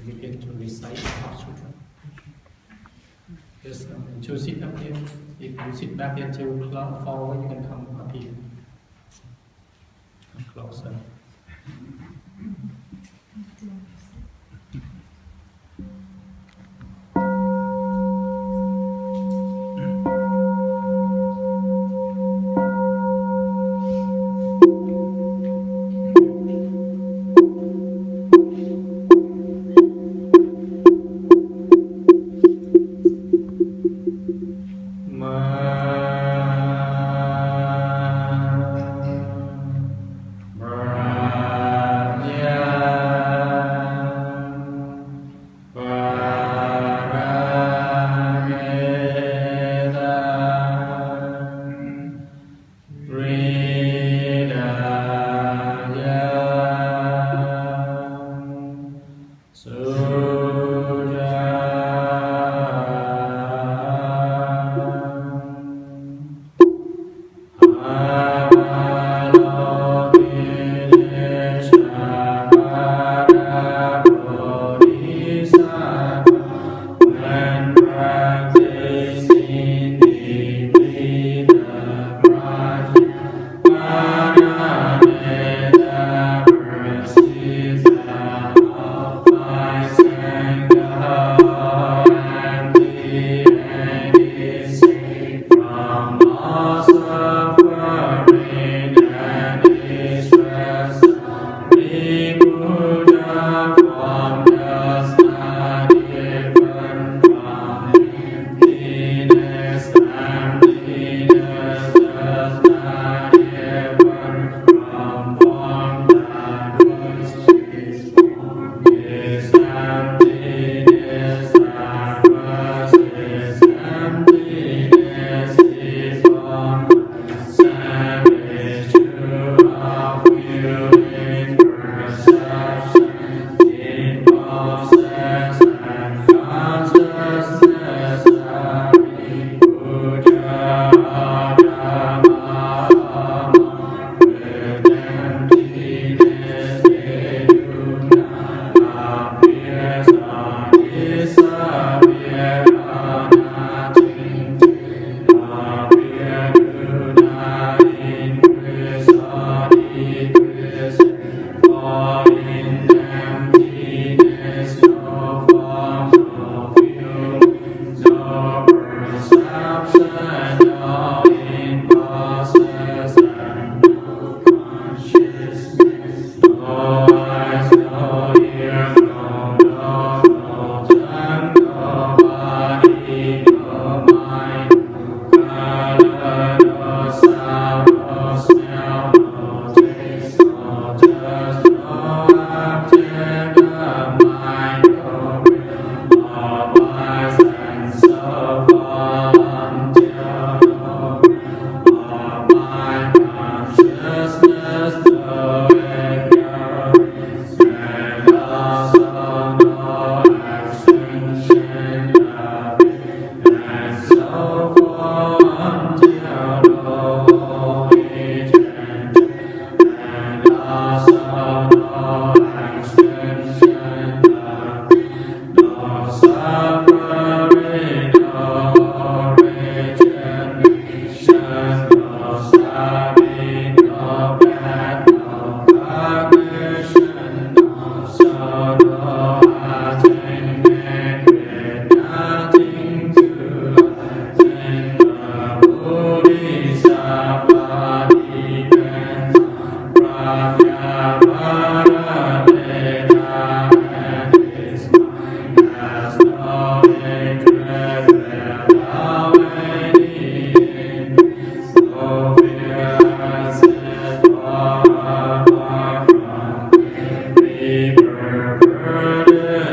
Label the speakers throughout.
Speaker 1: begin to recite the Sutra. Just to sit up here. If you sit back here till forward, you can come up here. Come closer.
Speaker 2: Be perverted.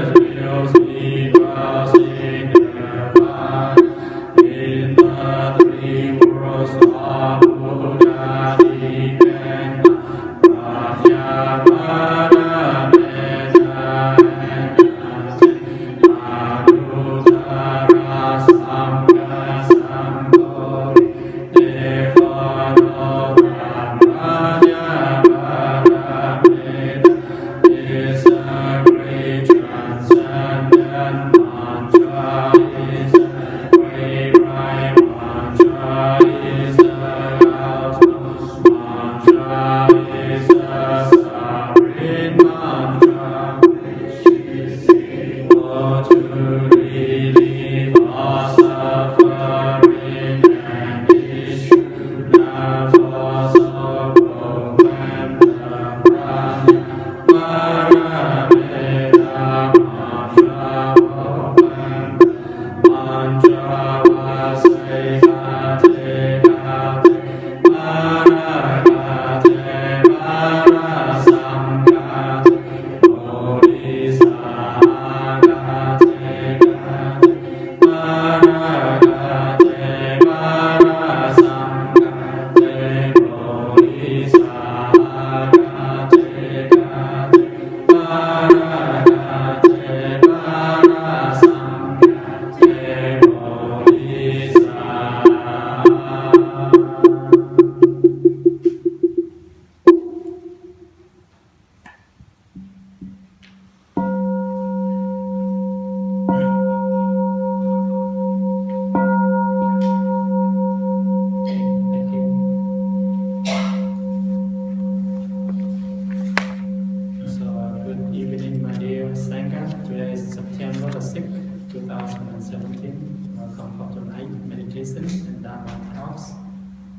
Speaker 1: Sangha. Today is September the 6th, 2017. Welcome for tonight meditation and Dharma talks.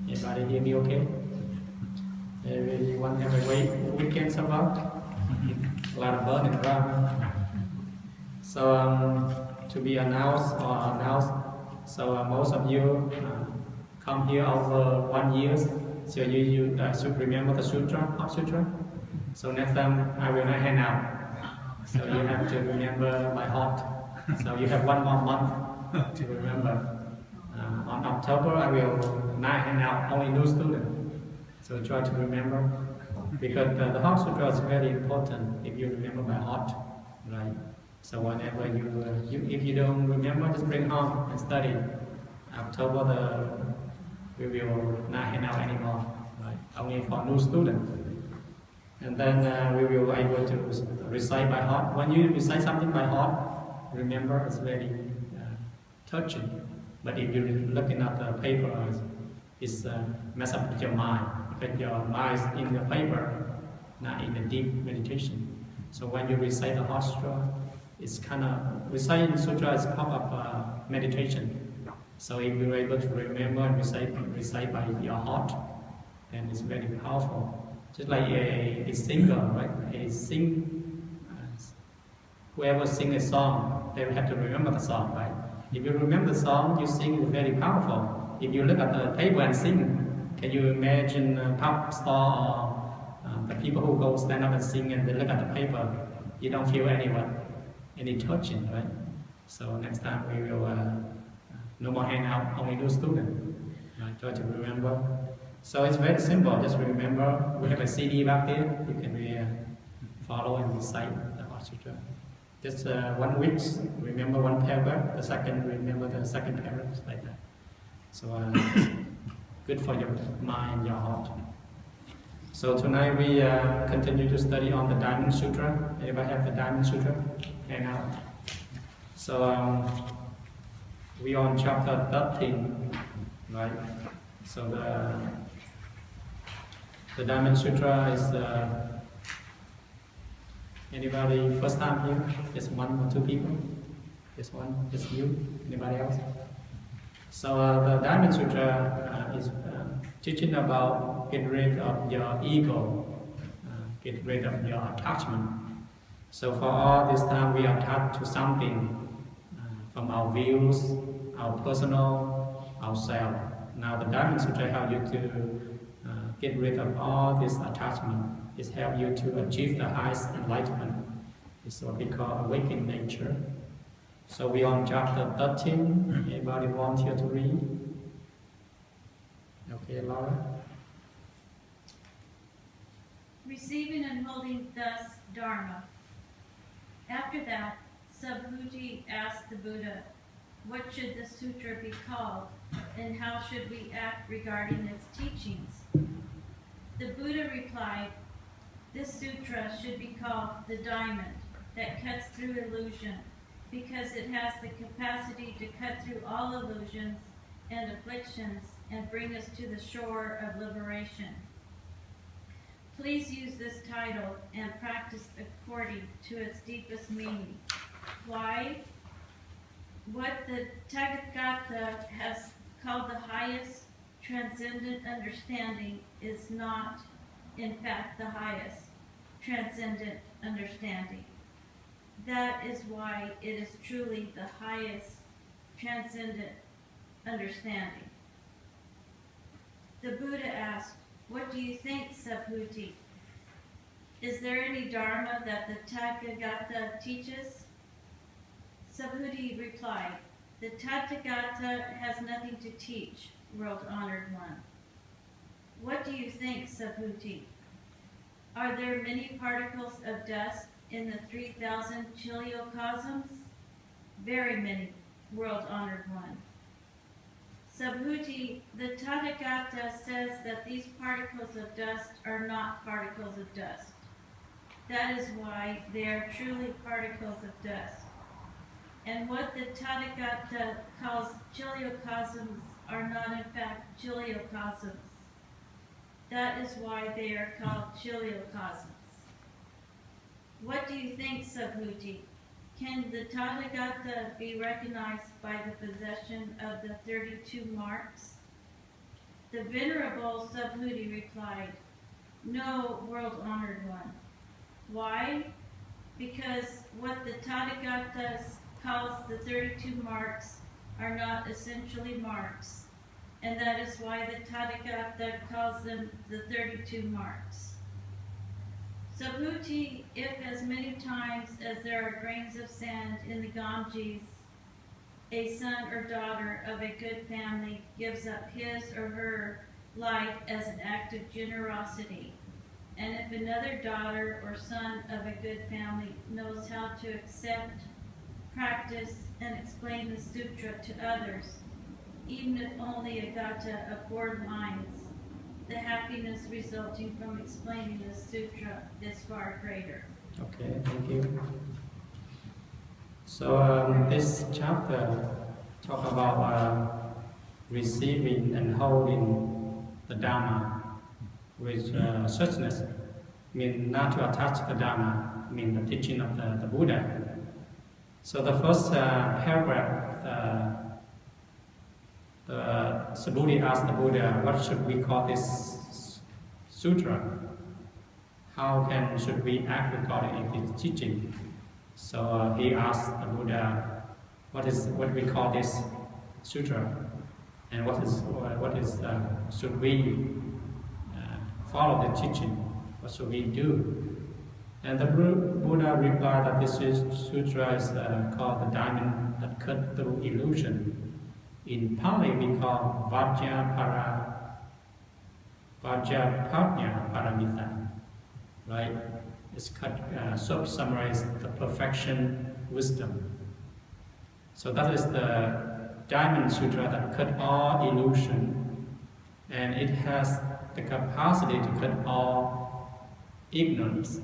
Speaker 1: Everybody hear me okay? Everyone have a great weekend so far? A lot of burning around. So to be announced, so most of you come here over 1 year, so you should remember the Sutra, Hot Sutra. So next time I will not hang out. So you have to remember by heart. So you have 1 more month to remember. On October I will not hang out, only new students. So try to remember, because the Hot Sutra is very important if you remember by heart, right? So whenever if you don't remember, just bring home and study. October we will not hang out anymore, right? Only for new students. And then we will be able to recite by heart. When you recite something by heart, remember it's very touching. But if you're looking at the paper, it's mess up with your mind, because your mind is in the paper, not in the deep meditation. So when you recite the Hot Sutra, it's kind of, reciting Sutra is part of meditation. So if you're able to remember and recite by your heart, then it's very powerful. Just like a singer, right? Whoever sings a song, they have to remember the song, right? If you remember the song, you sing is very powerful. If you look at the paper and sing, can you imagine a pop star or the people who go stand up and sing and they look at the paper? You don't feel any touching, right? So next time we will no more hang out, only do student. Right? Try to remember. So it's very simple. Just remember. We have a CD back there. You can follow and recite the Hot Sutra. Just 1 week, remember 1 paragraph. The second, remember the second paragraph, like that. So good for your mind and your heart. So tonight we continue to study on the Diamond Sutra. Anybody have the Diamond Sutra? Hang out. So we are on chapter 13, right? So the Diamond Sutra is anybody first time here? Just 1 or 2 people? Just one? Just you? Anybody else? So the Diamond Sutra is teaching about get rid of your ego, get rid of your attachment. So for all this time we are attached to something from our views, our personal, ourself. Now the Diamond Sutra helps you to get rid of all this attachment. It helps you to achieve the highest enlightenment. It's what we call awakened nature. So we are on chapter 13. Anybody volunteer to read? Okay, Laura.
Speaker 2: Receiving and holding thus Dharma. After that, Subhuti asked the Buddha, what should the sutra be called, and how should we act regarding its teachings? The Buddha replied, this sutra should be called the diamond that cuts through illusion, because it has the capacity to cut through all illusions and afflictions and bring us to the shore of liberation. Please use this title and practice according to its deepest meaning. Why? What the Tathagata has called the highest transcendent understanding is not, in fact, the highest transcendent understanding. That is why it is truly the highest transcendent understanding. The Buddha asked, what do you think, Subhuti? Is there any Dharma that the Tathagata teaches? Subhuti replied, the Tathagata has nothing to teach, world-honored one. What do you think, Subhuti? Are there many particles of dust in the 3,000 chiliocosms? Very many, world-honored one. Subhuti, the Tathagata says that these particles of dust are not particles of dust. That is why they are truly particles of dust. And what the Tathagata calls chiliocosms are not in fact chiliocosms. That is why they are called chiliocosms. What do you think, Subhuti? Can the Tathagata be recognized by the possession of the 32 marks? The Venerable Subhuti replied, no, world-honored one. Why? Because what the Tathagata calls the 32 marks are not essentially marks, and that is why the Tathagata calls them the 32 marks. Subhuti, if as many times as there are grains of sand in the Ganges, a son or daughter of a good family gives up his or her life as an act of generosity, and if another daughter or son of a good family knows how to accept, practice, and explain the sutra to others, even if only a gata of 4 lines, the happiness resulting from explaining the sutra is far greater.
Speaker 1: Okay, thank you. So this chapter talk about receiving and holding the Dharma with suchness. Mean not to attach the Dharma, mean the teaching of the Buddha. So the first paragraph, the Subhuti asked the Buddha, what should we call this sutra? How should we act according to this teaching? So he asked the Buddha, what we call this sutra, and what is should we follow the teaching? What should we do? And the Buddha replied that this sutra is called the diamond that cut through illusion. In Pali we call Vajrapanya Paramita, right? It's summarize the perfection wisdom. So that is the diamond sutra that cut all illusion, and it has the capacity to cut all ignorance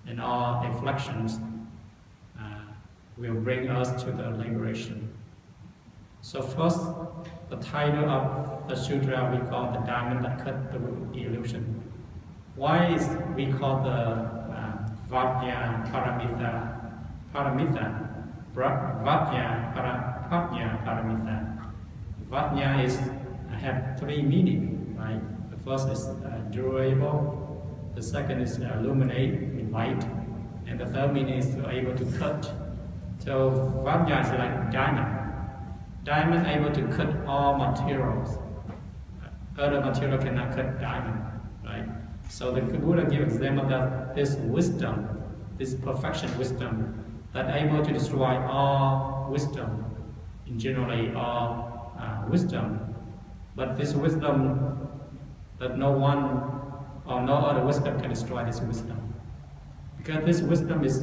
Speaker 1: and all afflictions, will bring us to the liberation. So first, the title of the sutra we call the diamond that cut the illusion. Why is we call the Vajra Paramita? Vajra is have 3 meanings, right? The first is durable, the second is illuminate, light, and the third meaning is to able to cut. So Vajra is like diamond. Diamond able to cut all materials. Other material cannot cut diamond, right? So the Buddha gives example that this wisdom, this perfection wisdom, that able to destroy all wisdom, in generally all wisdom. But this wisdom, that no one or no other wisdom can destroy this wisdom. Because this wisdom is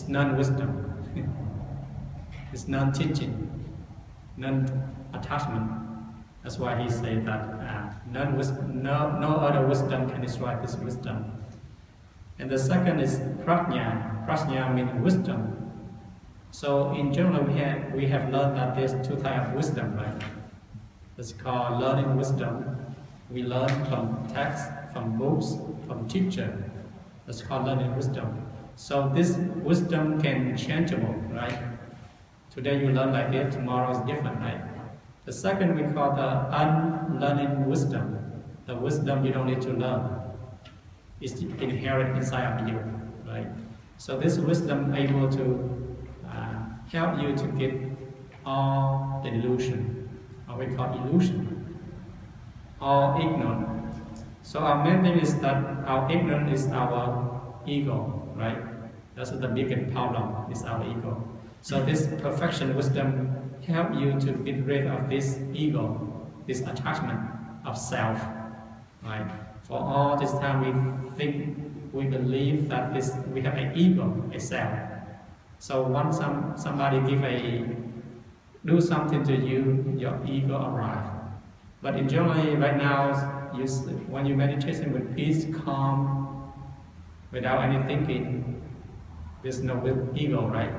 Speaker 1: non-wisdom. It's non-teaching, non-attachment. That's why he said that no other wisdom can destroy this wisdom. And the second is prajna. Prajna means wisdom. So in general, we have learned that there's 2 types of wisdom, right? It's called learning wisdom. We learn from text, from books, from teacher. That's called learning wisdom. So this wisdom can changeable, right? Today you learn like this, tomorrow is different, right? The second we call the unlearning wisdom. The wisdom you don't need to learn. It's inherent inside of you, right? So this wisdom able to help you to get all the illusion, or we call illusion, all ignorant. So our main thing is that our ignorance is our ego, right? That's the biggest problem, is our ego. So this perfection wisdom help you to get rid of this ego, this attachment of self, right? For all this time we believe that we have an ego, a self. So once somebody do something to you, your ego arrives. But in general, right now, when you meditation with peace, calm, without any thinking, there's no ego, right?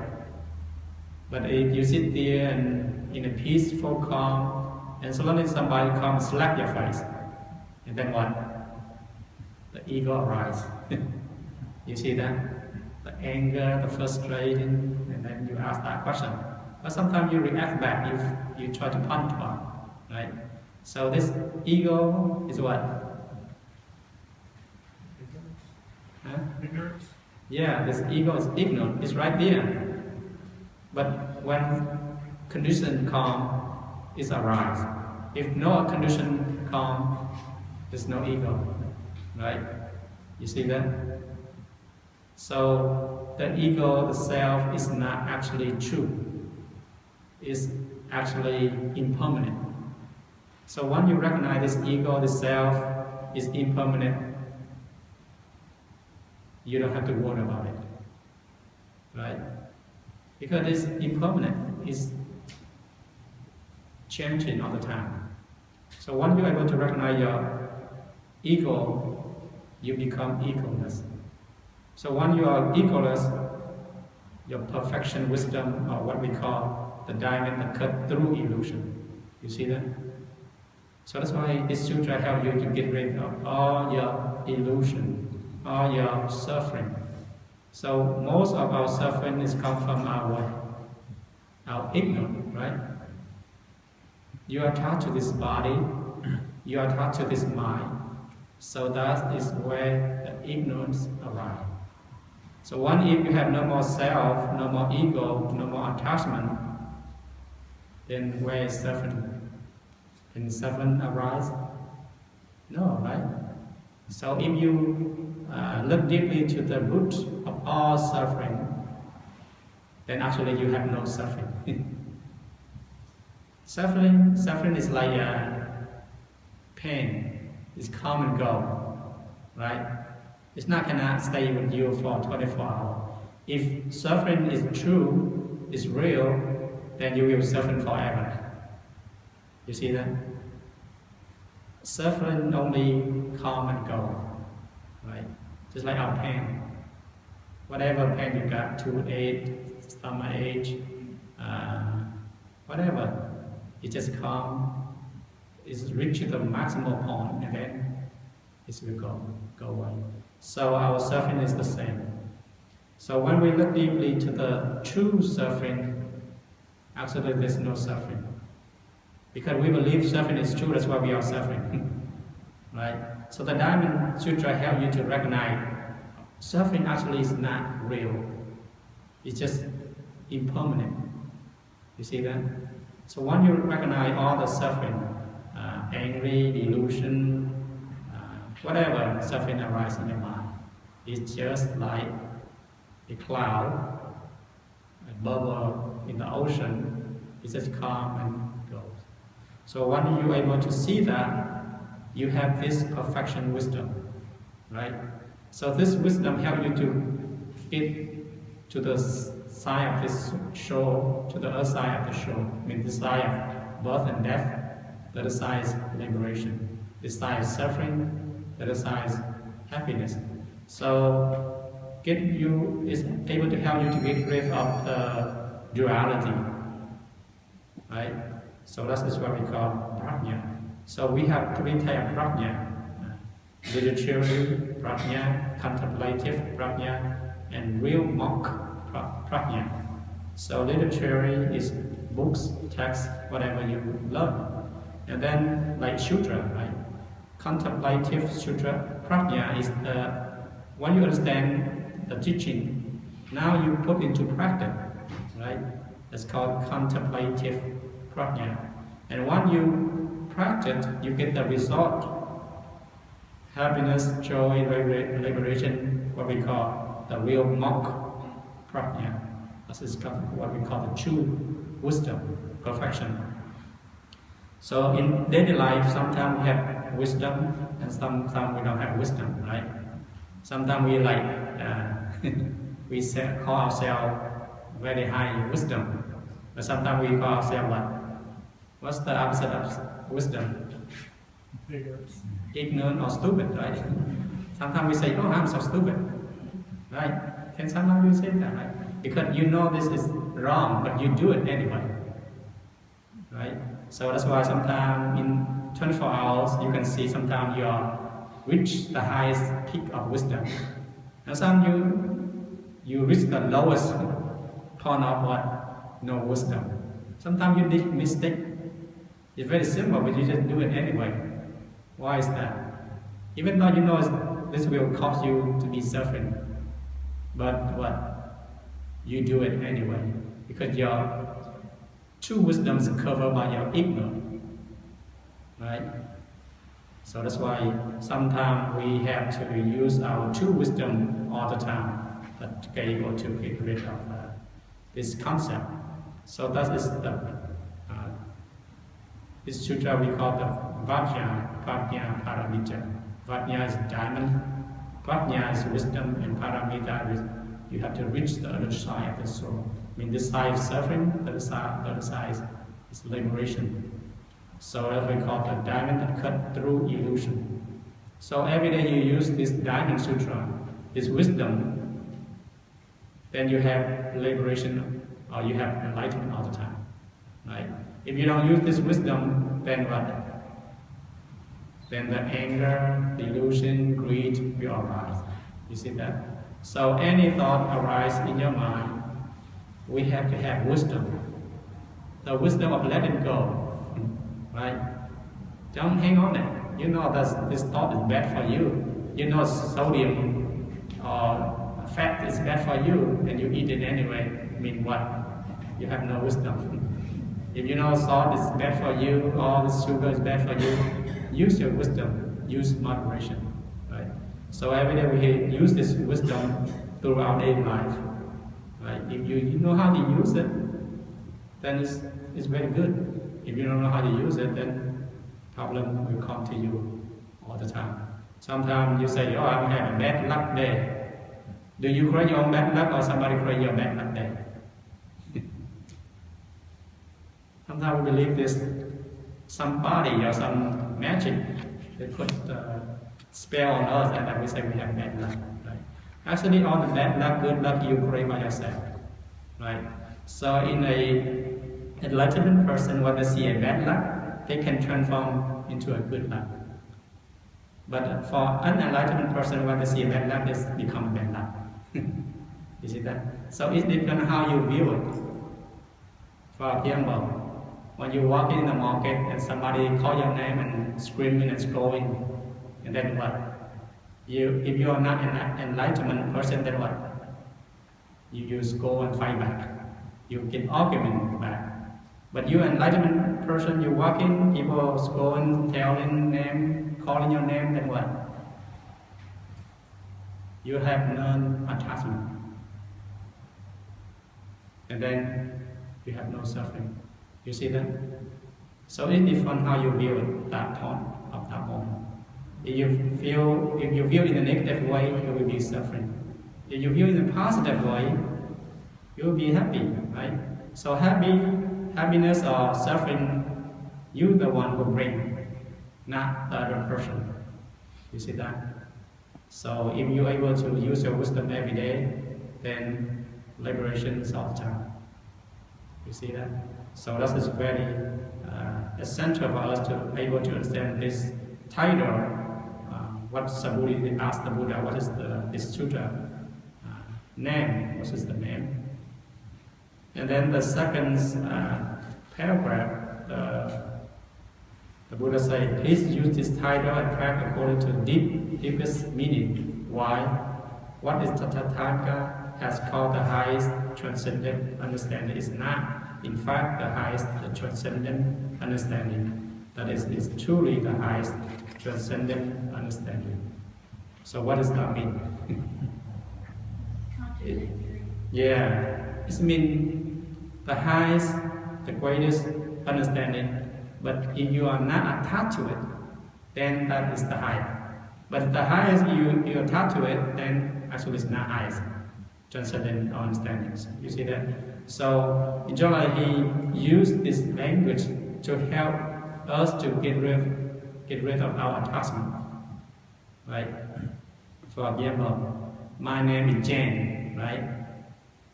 Speaker 1: But if you sit there and in a peaceful, calm, and suddenly somebody comes slap your face, and then what? The ego arises. You see that? The anger, the frustration, and then you ask that question. But sometimes you react back, you try to punch back, right? So this ego is what? Huh?
Speaker 3: Ignorance.
Speaker 1: Yeah, this ego is ignorant. It's right there. But when condition calm, it arises. If no condition calm, there's no ego, right? You see that? So the ego, the self, is not actually true. It's actually impermanent. So when you recognize this ego, the self, is impermanent, you don't have to worry about it, right? Because it's impermanent, it's changing all the time. So when you're able to recognize your ego, you become egoless. So when you are egoless, your perfection, wisdom, or what we call the diamond that cut through illusion. You see that? So that's why this sutra helps you to get rid of all your illusion, all your suffering. So most of our suffering is come from our ignorance, right? You are attached to this body, you are attached to this mind. So that is where the ignorance arises. So one, if you have no more self, no more ego, no more attachment, then where is suffering? Can suffering arise? No, right? So if you look deeply to the root of all suffering, then actually you have no suffering. Suffering is like pain. It's come and go, right? It's not gonna stay with you for 24 hours. If suffering is true, is real, then you will suffer forever. You see that? Suffering only come and go, right? Just like our pain. Whatever pain you got, toothache, stomach ache, whatever, it just comes, it's reached the maximum point, and then it will go away. So our suffering is the same. So when we look deeply to the true suffering, actually there's no suffering. Because we believe suffering is true, that's why we are suffering. Right? So the Diamond Sutra helps you to recognize suffering actually is not real. It's just impermanent. You see that? So when you recognize all the suffering, angry, delusion, whatever suffering arises in your mind, it's just like a cloud, a bubble in the ocean. It just comes and goes. So when you're able to see that, you have this perfection wisdom, right? So this wisdom helps you to get to the side of this shore, to the other side of the shore. I mean, this side of birth and death, the other side is liberation. This side is suffering, the other side is happiness. So is able to help you to get rid of the duality, right? So that is what we call prajna. So we have three types of prajna: literary prajna, contemplative prajna, and real monk prajna. So literary is books, texts, whatever you love. And then like sutra, right? Contemplative sutra prajna is when you understand the teaching, now you put into practice, right? That's called contemplative prajna. And when you practice, you get the result: happiness, joy, liberation, what we call the real monk prajna. This is what we call the true wisdom, perfection. So in daily life, sometimes we have wisdom, and sometimes we don't have wisdom, right? Sometimes we call ourselves very high wisdom, but sometimes we call ourselves what? What's the opposite of wisdom? Ignorant or stupid, right? Sometimes we say, "Oh, I'm so stupid," right? And sometimes we say that, right? Because you know this is wrong, but you do it anyway, right? So that's why sometimes in 24 hours you can see sometimes you reach the highest peak of wisdom, And some you reach the lowest point of what? No wisdom. Sometimes you make mistake. It's very simple, but you just do it anyway. Why is that? Even though you know this will cause you to be suffering, but what? You do it anyway because your true wisdom is covered by your ignorance, right? So that's why sometimes we have to use our true wisdom all the time to be able to get rid of this concept. So that is this sutra we call the Vajna Paramita. Vajna is diamond, Prajna is wisdom, and Paramita is you have to reach the other side of the soul. I mean, this side is suffering, the other side is liberation. So that's what we call the diamond that cut through illusion. So every day you use this diamond sutra, this wisdom, then you have liberation or you have enlightenment all the time, right? If you don't use this wisdom, then what? Then the anger, delusion, greed will arise. You see that? So any thought arises in your mind, we have to have wisdom. The wisdom of letting go, right? Don't hang on it. You know that this thought is bad for you. You know sodium or fat is bad for you, and you eat it anyway. I mean what? You have no wisdom. If you know salt is bad for you, all this sugar is bad for you, use your wisdom, use moderation, right? So every day we use this wisdom through our daily life, right? If you know how to use it, then it's very good. If you don't know how to use it, then problem will come to you all the time. Sometimes you say, oh, I'm having a bad luck day. Do you create your own bad luck or somebody create your bad luck day? Sometimes we believe this somebody or some magic they put spell on us and then we say we have bad luck. Right? Actually, all the bad luck, good luck you create by yourself. Right? So in a enlightened person, when they see a bad luck, they can transform into a good luck. But for unenlightened person, when they see a bad luck, they become bad luck. You see that? So it depends on how you view it. For example, when you walk in the market and somebody call your name and screaming and scolding, and then what? If you are not an enlightenment person, then what? You scold and fight back. You get argument back. But you enlightenment person, you walk in, people scolding, telling name, calling your name, then what? You have non-attachment. And then you have no suffering. You see that? So it depends on how you view it, that point of that moment. If you view in a negative way, you will be suffering. If you view in a positive way, you will be happy, right? So happiness or suffering, you the one who bring, not the other person. You see that? So if you're able to use your wisdom every day, then liberation is all the time. You see that? So that is very essential for us to be able to understand this title. What Subhuti asked the Buddha, what is this sutra name? What is the name? And then the second paragraph, the Buddha said, please use this title and practice according to deepest meaning. Why? What is Tathagata has called the highest transcendent understanding is not, in fact, the highest transcendent understanding. That is truly the highest transcendent understanding. So what does that mean? It means the highest, the greatest understanding. But if you are not attached to it, then that is the highest. But if the highest you attach to it, then actually it's not highest transcendent understanding. You see that? So in general, he used this language to help us to get rid of our attachment. Right? For example, my name is Jane, right?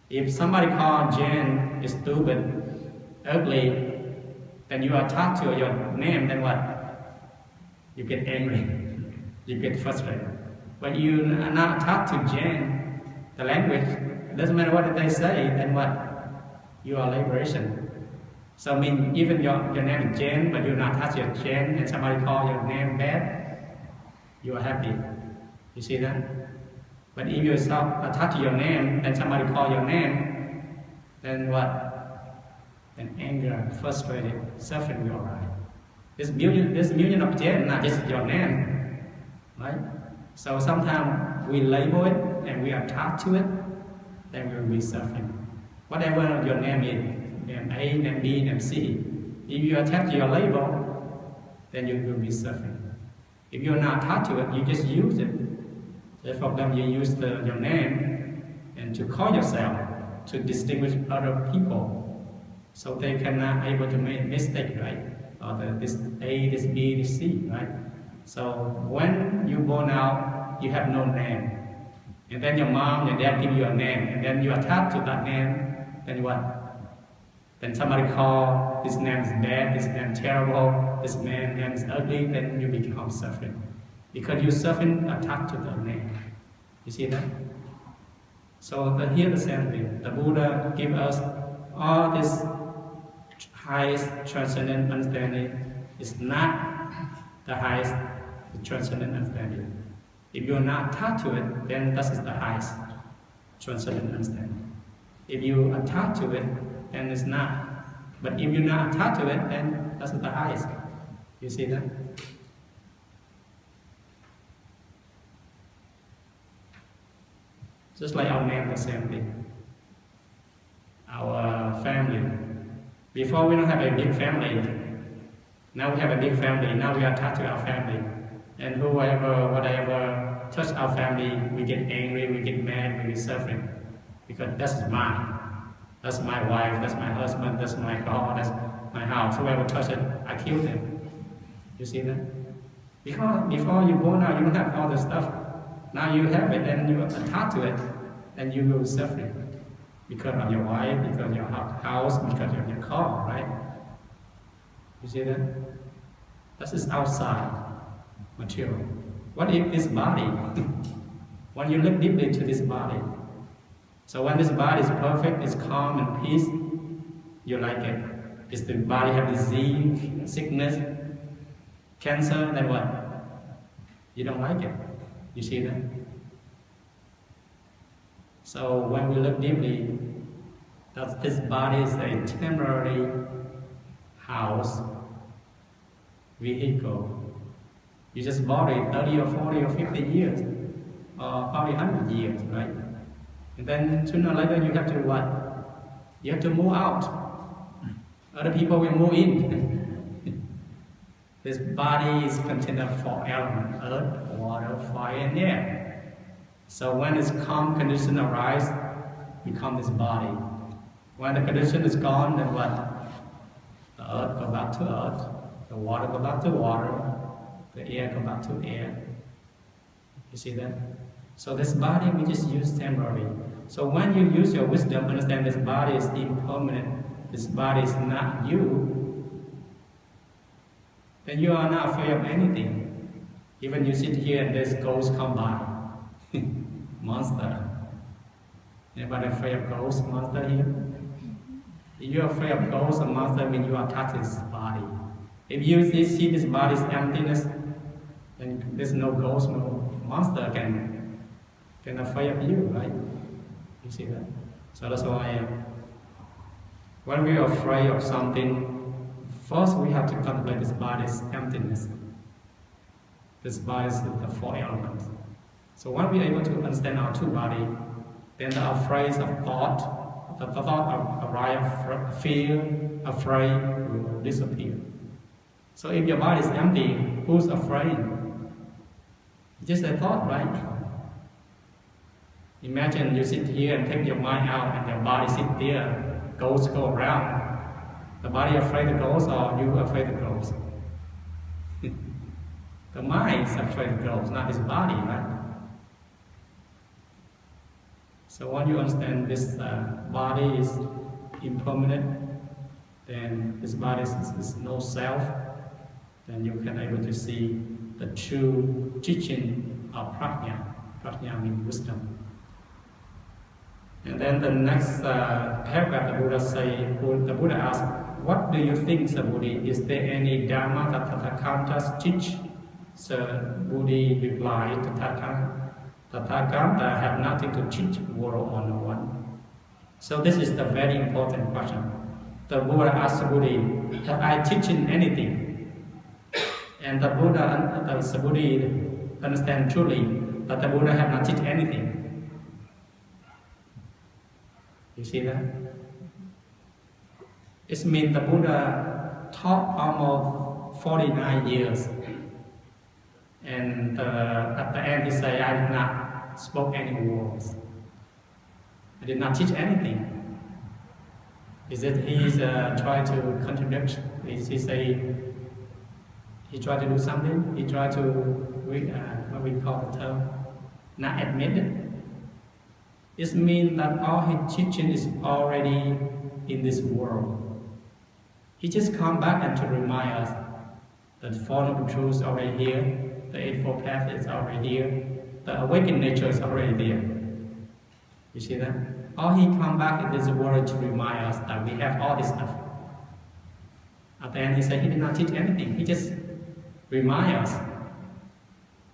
Speaker 1: If somebody calls Jane is stupid, ugly, then you attach to your name, then what? You get angry, you get frustrated. But you are not attached to Jain, the language. It doesn't matter what they say, then what? You are liberation. So I mean, even your name is Jain, but you're not attached to Jain, and somebody call your name bad, you are happy. You see that? But if you stop attached to your name, and somebody call your name, then what? Then anger, frustrated, suffering will arise. This million of Jain, not just your name, right? So sometimes we label it and we attach to it, then we will be suffering. Whatever your name is, name A, name B, name C, if you attach to your label, then you will be suffering. If you're not attached to it, you just use it. Therefore, then you use your name and to call yourself, to distinguish other people, so they cannot able to make mistake, right? Or this A, this B, this C, right? So when you born out, you have no name. And then your mom, your dad give you a name, and then you attach to that name, then what? Then somebody call, this name is bad, this name is terrible, this name is ugly, then you become suffering. Because you're suffering attached to the name. You see that? So here the same thing. The Buddha give us all this highest transcendent understanding. Is not the highest transcendent understanding. If you're not attached to it, then that is the highest transcendent understanding. If you attach to it, then it's not. But if you're not attached to it, then that's the highest. You see that? Just like our name, the same thing. Our family. Before we don't have a big family. Now we have a big family. Now we are attached to our family. And whoever, whatever, touch our family, we get angry, we get mad, we get suffering. Because that's mine. That's my wife, that's my husband, that's my car, that's my house. Whoever touch it, I kill them. You see that? Because before you born out, you don't have all this stuff. Now you have it and you attach to it, and you will suffer. Because of your wife, because of your house, because of your car, right? You see that? This is outside material. What if this body? When you look deeply into this body, so when this body is perfect, it's calm and peace, you like it. If the body have disease, sickness, cancer, then what? You don't like it. You see that? So when we look deeply, that this body is a temporary house, vehicle. You just bought it 30 or 40 or 50 years, or probably 100 years, right? And then sooner or later you have to what? You have to move out. Other people will move in. This body is contained of 4 elements: earth, water, fire, and air. So when its calm condition arise, become this body. When the condition is gone, then what? The earth go back to earth, the water go back to water, the air go back to air. You see that? So this body we just use temporarily. So when you use your wisdom, understand this body is impermanent, this body is not you, then you are not afraid of anything. Even you sit here and this ghost come by. Monster. Anybody afraid of ghosts, monster here? If you're afraid of ghosts or monster, I mean you are attached to this body. If you see this body's emptiness, then there's no ghost, no monster can afraid of you, right? You see that? So that's why when we are afraid of something, first we have to contemplate this body's emptiness. This body is the 4 elements. So when we are able to understand our 2 bodies, then the afraid of thought, the thought of arrive, fear, afraid will disappear. So if your body is empty, who's afraid? Just a thought, right? Imagine you sit here and take your mind out and your body sit there, ghosts go around. The body afraid of ghosts or you afraid of ghosts? The mind is afraid of ghosts, not his body, right? So when you understand this body is impermanent, then this body is no self, then you can able to see the true teaching or prajna. Prajna means wisdom. And then the next paragraph, the Buddha asks, what do you think, Sabbuddhi? Is there any Dharma that Tathagantas teach? So Buddha replied, Tathagata have nothing to teach world or no one. So this is the very important question. The Buddha asked Sabbuddhi, have I teaching anything? And the Sabbuddhi understand truly that the Buddha have not taught anything. You see that? It means the Buddha taught almost 49 years. And at the end he said, I did not spoke any words. I did not teach anything. Is it he's trying to contradict? He say he tried to do something? He tried to, what we call the term, not admit it? It means that all his teaching is already in this world. He just come back and to remind us that the Four Noble Truths is already here, the Eightfold Path is already here, the awakened nature is already there. You see that? All he come back in this world to remind us that we have all this stuff. At the end he said he did not teach anything, he just remind us.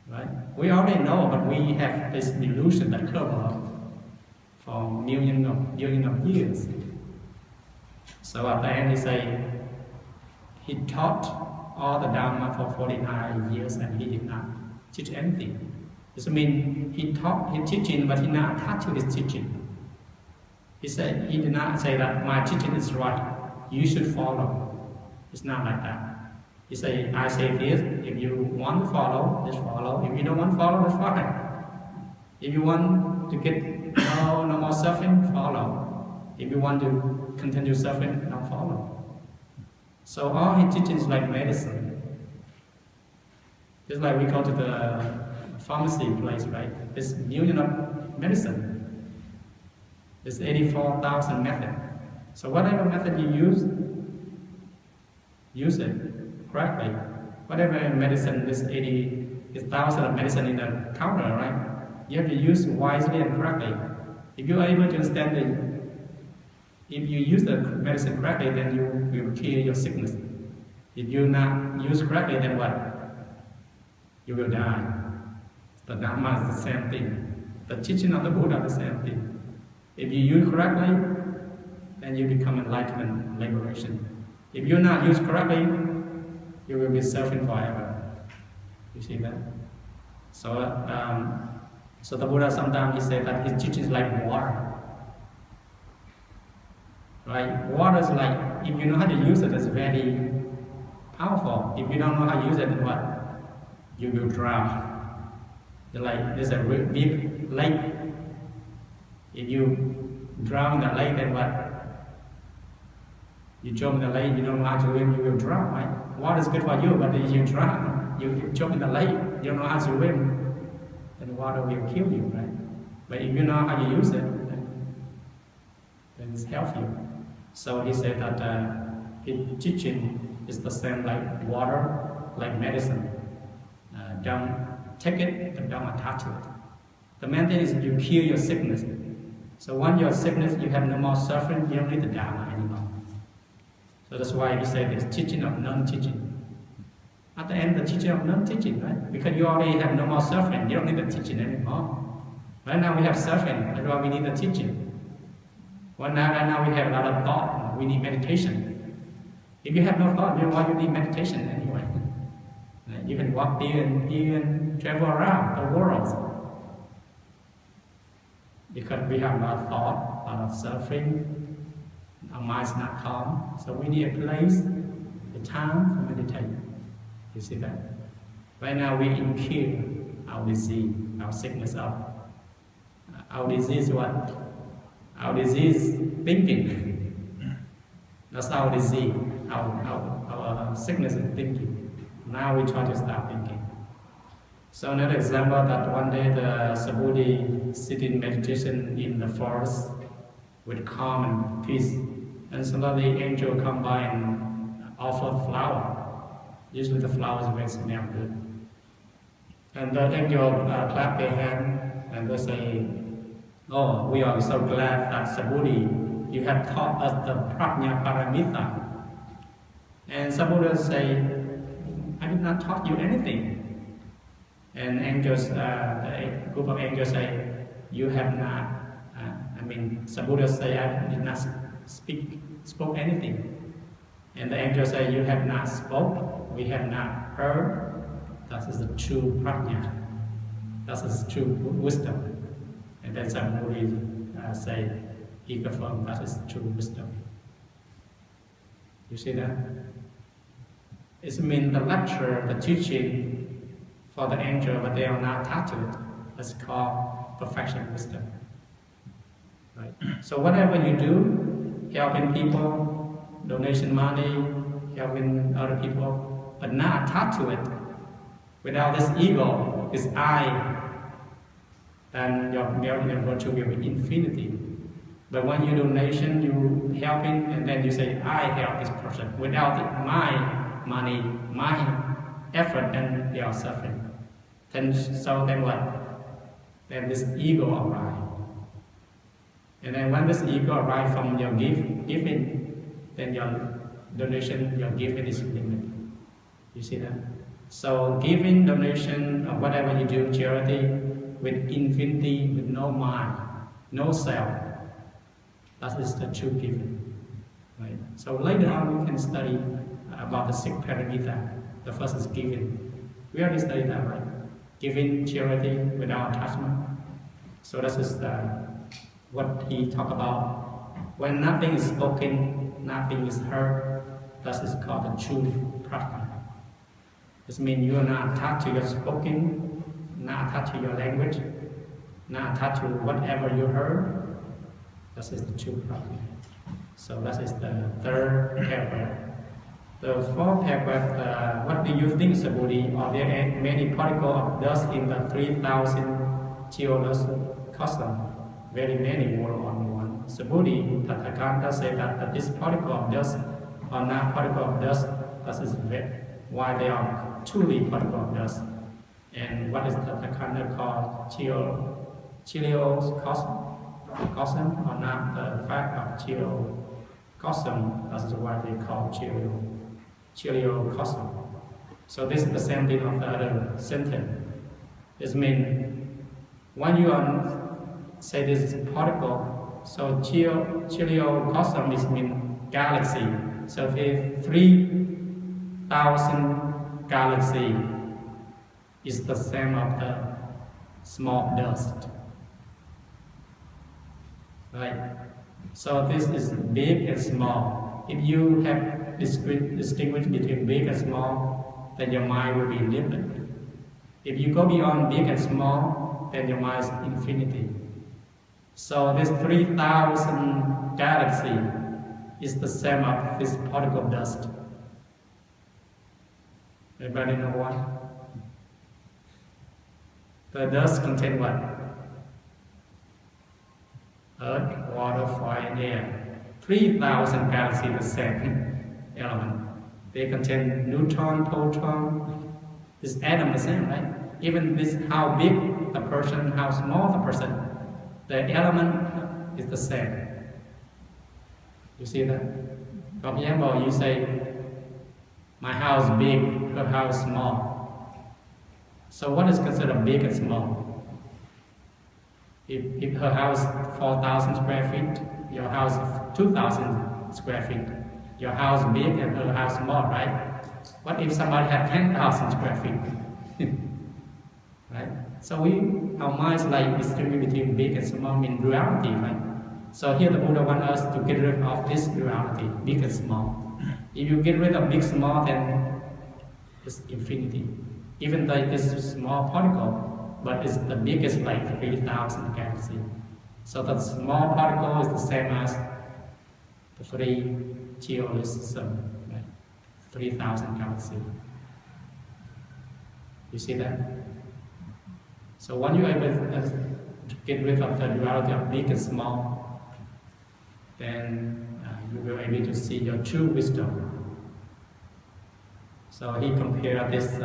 Speaker 1: Right? We already know, but we have this illusion that cover up for millions of years. So at the end he say he taught all the Dharma for 49 years and he did not teach anything. This means he taught his teaching, but he not attached to his teaching. He said he did not say that my teaching is right, you should follow. It's not like that. He said, I say this, if you want to follow, just follow. If you don't want to follow, that's fine. If you want to get no more suffering, follow. If you want to continue suffering, don't follow. So all his teaching is like medicine. Just like we go to the pharmacy place, right? There's millions of medicine. There's 84,000 methods. So whatever method you use it correctly. Whatever medicine, there's 80,000 of medicine in the counter, right? You have to use wisely and correctly. If you are able to understand it, if you use the medicine correctly, then you will cure your sickness. If you not use correctly, then what? You will die. The Dharma is the same thing. The teaching of the Buddha is the same thing. If you use correctly, then you become enlightenment, liberation. If you not use correctly, you will be suffering forever. You see that? So the Buddha sometimes he said that his teaching is like water. Right? Water is like, if you know how to use it, it's very powerful. If you don't know how to use it, then what? You will drown. Like there's a big lake. If you drown in the lake, then what? You jump in the lake, you don't know how to swim, you will drown, right? Water is good for you, but if you drown, you jump in the lake, you don't know how to swim, then water will kill you, right? But if you know how to use it, then it's helps you. So he said that his teaching is the same like water, like medicine. Don't take it, but don't attach to it. The main thing is you cure your sickness. So once your sickness, you have no more suffering, you don't need the Dharma anymore. So that's why he said it's teaching of non-teaching. At the end, the teaching of non-teaching, right? Because you already have no more suffering, you don't need the teaching anymore. Right now we have suffering, that's why we need the teaching. Right now we have a lot of thought, we need meditation. If you have no thought, then why you need meditation anyway? You can walk here and travel around the world. Because we have a lot of thought, a lot of suffering, our mind's not calm. So we need a place, a time for meditate. You see that? Right now we incur our disease, our sickness up. Our disease what? Our disease thinking. That's our disease. Our sickness is thinking. Now we try to stop thinking. So another example that one day the Sabbuddhi sit in meditation in the forest with calm and peace, and suddenly angel come by and offer flower. Usually the flowers very smell good. And the angel clap their hand and they say, "Oh, we are so glad that Subhuti, you have taught us the prajna paramita." And Subhuti say, "I did not taught you anything." And angels, the group of angels say, "You have not." Subhuti say, "I did not spoke anything." And the angels say, "You have not spoke. We have not heard." That is the true prajna. That is true wisdom. And then Subhuti say, he confirmed that is true wisdom. You see that? It means the lecture, the teaching for the angel, but they are not attached to it. That's called perfection wisdom. Right? So whatever you do, helping people, donation money, helping other people, but not attached to it, without this ego, this I, then your merit and virtue will be infinity. But when you donation, you helping, and then you say, "I help this person." Without it, my money, my effort, then they are suffering. Then what? Then this ego arises. And then when this ego arises from your giving, then your donation, your giving is limited. You see that? So giving, donation, or whatever you do, charity, with infinity, with no mind, no self, that is the true giving. Right? So later on we can study about the 6 paramita. The first is giving. We already studied that, right? Giving, charity, without attachment. So this is what he talked about. When nothing is spoken, nothing is heard, that is called the true prajna. This means you are not attached to your spoken, not attached to your language, not attached to whatever you heard. That is the true prajna. So that is the 3rd paragraph. The 4th paragraph, what do you think, Subhuti? Are there many particles of dust in the 3,000 Theolus cosmos? Very many, more on one. Subhuti, Tathagata said that this particle of dust are not particle of dust. That is why they are truly particle of dust. And what is Tathagata called? Chiliocosm, or not the fact of chiliocosm. That is why they call chiliocosm. So this is the same thing of the other sentence. It means when you are say this is particle, so chiliocosm is mean galaxy. So if 3,000 galaxy is the same of the small dust. Right? So this is big and small. If you have distinguished between big and small, then your mind will be limited. If you go beyond big and small, then your mind is infinity. So this 3,000 galaxy is the same of this particle of dust. Everybody know why? The dust contains what? Earth, water, fire, and air. 3,000 galaxies the same element. They contain neutron, proton. This atom the same, right? Even this how big the person, how small the person, the element is the same. You see that? For example, you say, my house big, her house small. So what is considered big and small? If her house 4,000 square feet, your house 2,000 square feet. Your house big and her house small, right? What if somebody had 10,000 square feet? Right? So our minds like distinguish between big and small in reality, right? So here the Buddha wants us to get rid of this duality, big and small. If you get rid of big, small, then it's infinity. Even though it's a small particle, but it's the biggest, like 3,000 galaxies. So the small particle is the same as the 3 Theolus system, right? 3,000 galaxies. You see that? So when you are able to get rid of the duality of big and small, then you will be able to see your true wisdom. So he compared this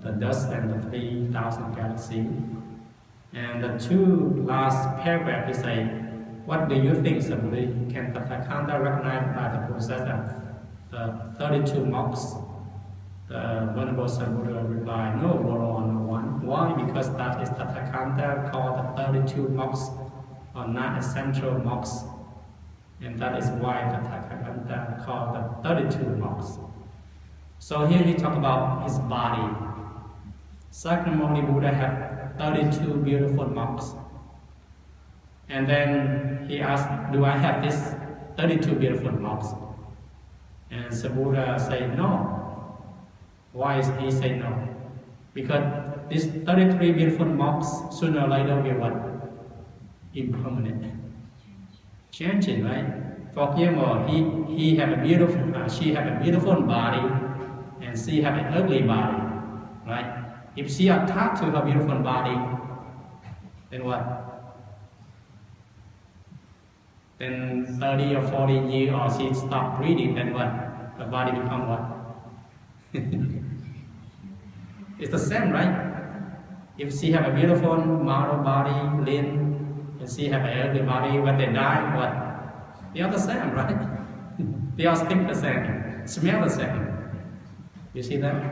Speaker 1: the dust and the 3,000 galaxies. And the two last paragraphs say, what do you think, Saburi? Can Tathagata recognize by the process of the 32 monks? The Venerable Sabuddha replied, no, Guru, no one. Why? Because that is Tathagata called the 32 monks, or non-essential monks. And that is why Tathagata called the 32 monks. So here he talks about his body. Sakyamuni Buddha had 32 beautiful monks. And then he asked, do I have these 32 beautiful monks? And Sabuddha said, no. Why is he say no? Because these 33 beautiful monks sooner or later will what? Impermanent. Changing, right? For him, he have a beautiful, she have a beautiful body, and she have an ugly body, right? If she attached to her beautiful body, then what? Then 30 or 40 years, or she stopped breathing, then what? The body become what? It's the same, right? If she have a beautiful model body, lean, and she have an ugly body, when they die, what? They are the same, right? They all stink the same, smell the same. You see that?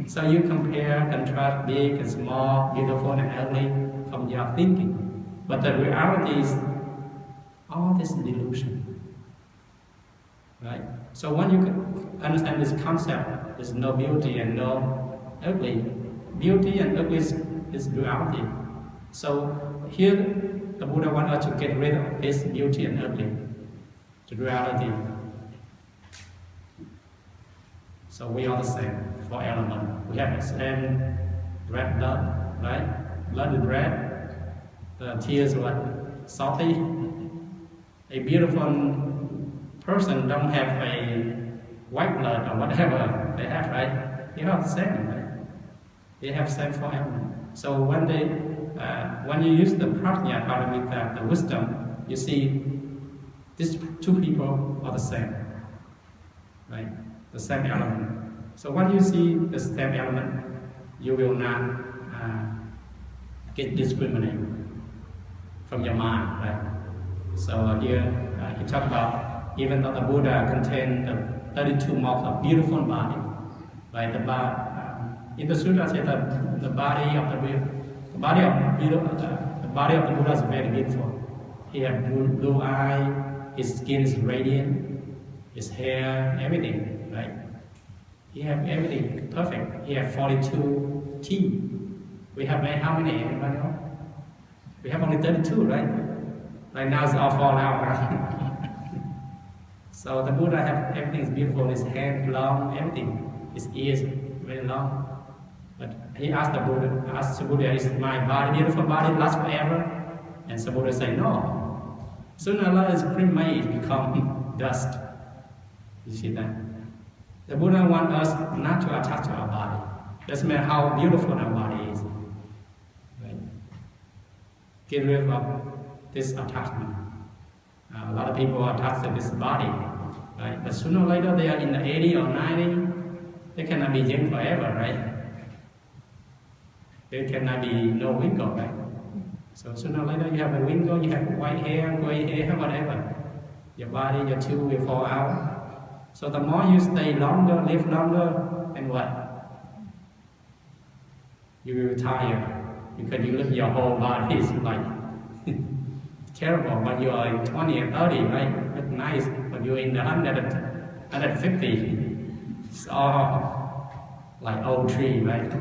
Speaker 1: So you compare, contrast big and small, beautiful and ugly from your thinking. But the reality is all this delusion. Right? So when you understand this concept, there's no beauty and no ugly. Beauty and ugly is reality. So here the Buddha wants us to get rid of this beauty and ugly, the reality. So we are the same, four elements. We have the same red blood, right? Blood is red, the tears are what? Salty. A beautiful person don't have a white blood or whatever they have, right? They are the same, right? They have same four elements. So when you use the prajna paramita, the wisdom, you see these two people are the same, right? The same element. So when you see the same element, you will not get discriminated from your mind, right? So here he talked about even though the Buddha contained the 32 marks of beautiful body, right? In the Sutra says that the body of the body of the Buddha is very beautiful. He has blue eye, his skin is radiant, his hair, everything, right? He has everything perfect. He has 42 teeth. We have made how many? Anybody know? We have only 32, right? Right now it's all falling out, right? So the Buddha have everything is beautiful. His hand long, everything. His ears very long. But he asked the Buddha, is my body, beautiful body, last forever? And the Buddha said, no. Sooner or later, it's cremated, become dust. You see that? The Buddha wants us not to attach to our body. Doesn't matter how beautiful our body is. Right? Get rid of this attachment. A lot of people are attached to this body. Right? But sooner or later, they are in the 80 or 90, they cannot be young forever, right? There cannot be no wrinkle, right? So sooner or later, you have a wrinkle, you have white hair, gray hair, whatever. Your body, your tooth will fall out. So the more you stay longer, live longer, and what? You will retire because you live your whole body is like terrible. But you are in 20 and 30, right? That's nice. But you're in the 150. It's all like old tree, right?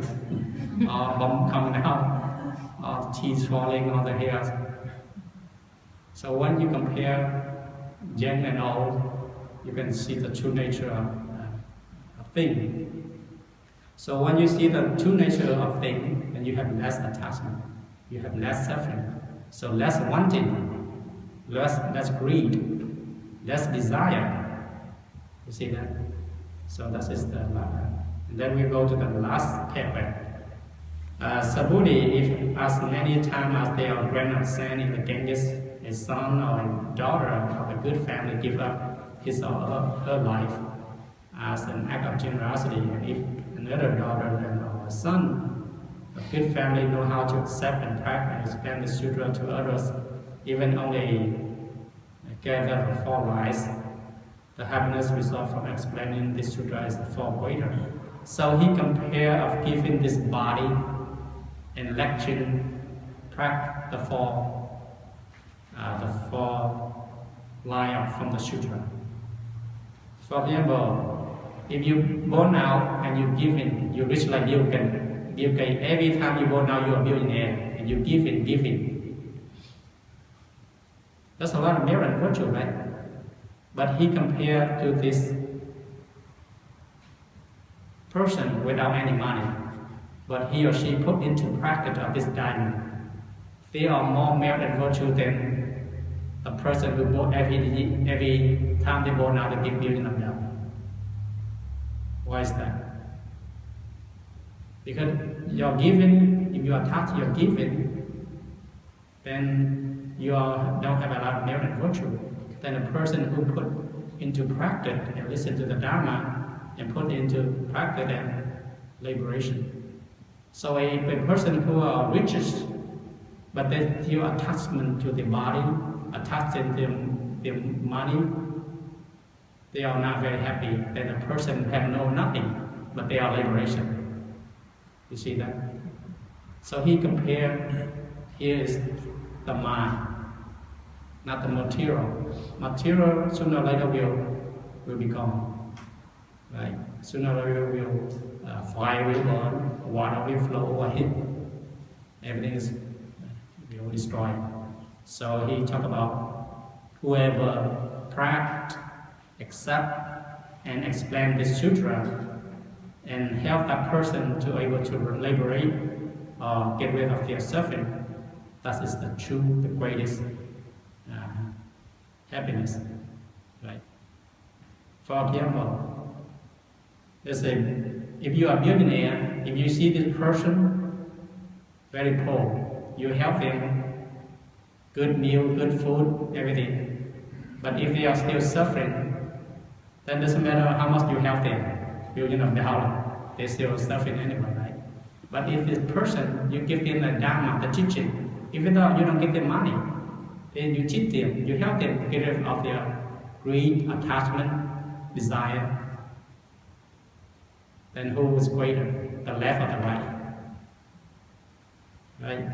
Speaker 1: All bump coming out, all the teeth falling, all the hairs. So when you compare young and old, you can see the true nature of thing. So when you see the true nature of thing, then you have less attachment, you have less suffering. So less wanting, less greed, less desire. You see that? So that is the and then we go to the last paragraph. Subhuti, if asked many times as they are grand son in the Ganges, a son or a daughter of a good family give up his or her life as an act of generosity, and if another daughter the son of good family know how to accept and practice and explain the sutra to others, even only gather for 4 lives. The happiness result from explaining this sutra is far greater. So he compared of giving this body and lecturing the four line from the sutra. For example, if you born out and you give in, you rich like you can give. Every time you born out, you are a billionaire, and you give in. That's a lot of merit and virtue, right? But he compared to this person without any money, but he or she put into practice of this Dharma. They are more merit and virtue than a person who bought every time they born out they give billion of dollars. Why is that? Because you're giving, if you are attached to your giving, then you don't have a lot of merit and virtue. Then a person who put into practice and listen to the Dharma and put into practice and liberation. So a person who are riches, but they feel attachment to the body, attached to their money, they are not very happy. Then a person have nothing, but they are liberation. You see that? So he compared, here is the mind, not the material. Material sooner or later will be gone, right? Sooner or later fire will burn, water will flow or heat. Everything will destroy. So he talked about whoever practice, accept, and explain this sutra and help that person to able to liberate or get rid of their suffering. That is the true, the greatest happiness, right? For example, let's say if you are a billionaire, if you see this person very poor, you help them, good meal, good food, everything. But if they are still suffering, then it doesn't matter how much you help them, billion of dollars, they're still suffering anyway, right? But if this person, you give them the Dharma, the teaching, even though you don't give them money, then you teach them, you help them get rid of their greed, attachment, desire. Then who is greater, the left or the right? Right?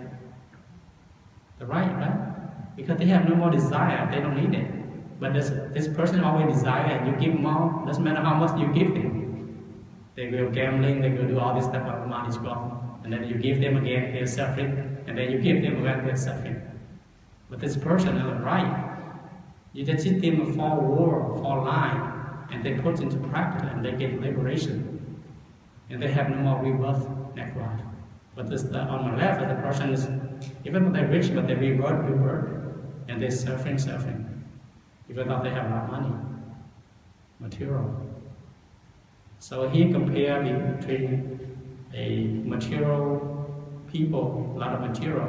Speaker 1: The right? Because they have no more desire, they don't need it. But this person always desire, and you give more, doesn't matter how much you give them. They go gambling, they go do all this stuff, but money is gone. And then you give them again, they're suffering, and then you give them again, they're suffering. But this person is right. You just teach them a 4 word, 4 line, and they put into practice, and they get liberation. And they have no more rebirth next life. But on the left, the person is, even though they're rich, but they rebirth, and they're suffering, even though they have a lot of money, material. So he compared between a material people, a lot of material,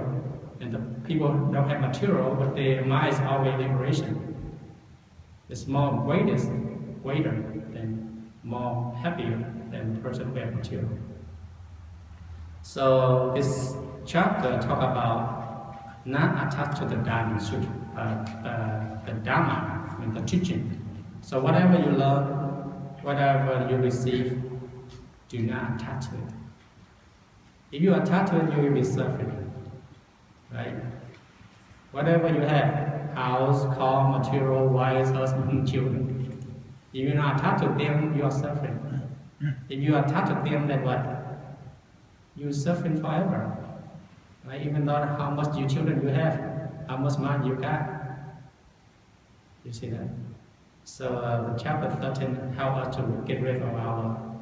Speaker 1: and the people who don't have material, but their mind is always liberation. It's more greater than more happier than the person who has material. So this chapter talk about not attached to the Dharma Sutra, the Dharma, the teaching. So whatever you learn, whatever you receive, do not attach to it. If you attach to it, you will be suffering, right? Whatever you have, house, car, material, wives, husband, children, if you are not attached to them, you are suffering. If you are attached to them, then what? You are suffering forever, right? Even though how much your children you have, how much money you got. You see that? So the chapter 13 helps us to get rid of our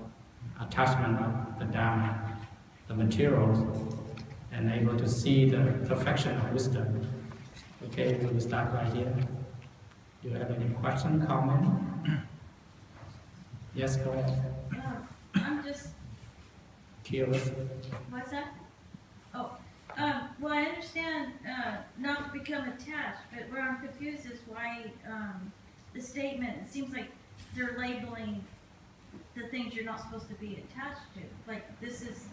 Speaker 1: attachment of the Dharma, the materials, and able to see the perfection of wisdom. Okay, we will start right here. Do you have any question, comment? Yes, go ahead.
Speaker 2: I'm just
Speaker 1: curious.
Speaker 2: What's that? Oh, well, I understand not to become attached, but where I'm confused is why the statement, it seems like they're labeling the things you're not supposed to be attached to. Like, this is